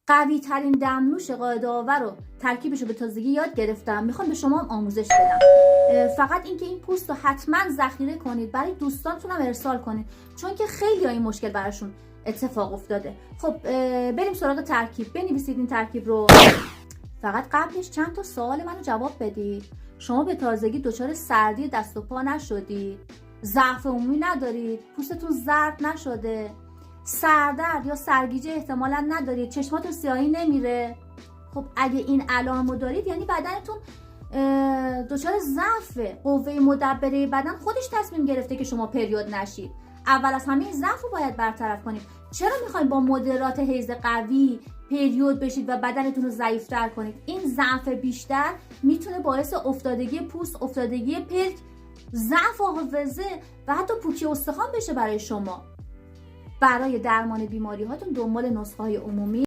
قوی ترین دمنوش قاعده آور رو ترکیبش رو به تازگی یاد گرفتم، میخوام به شما هم آموزش بدم. فقط اینکه این پوست رو حتما ذخیره کنید، برای دوستانتون هم ارسال کنید، چون که خیلی این مشکل براشون اتفاق افتاده. خب بریم سراغ ترکیب. بنویسید این ترکیب رو. فقط قبلش چند تا سوال منو جواب بدید. شما به تازگی دچار سردی دست و پا نشدید؟ ضعف عمومی ندارید؟ پوستتون زرد نشده؟ سردرد یا سرگیجه احتمالا ندارید؟ چشماتون سیاهی نمیره؟ خب اگه این علائمو دارید یعنی بدنتون دچار ضعف، قوه مدبره بدن خودش تصمیم گرفته که شما پریود نشید. اول از همه این ضعف رو باید برطرف کنید. چرا میخواید با مدرات حیض قوی پریود بشید و بدنتون رو ضعیفتر کنید؟ این ضعف بیشتر میتونه باعث افتادگی پوست، افتادگی پلک، ضعف حافظه و حتی پوکی استخوان بشه برای شما. برای درمان بیماری هاتون دنبال نسخه های عمومی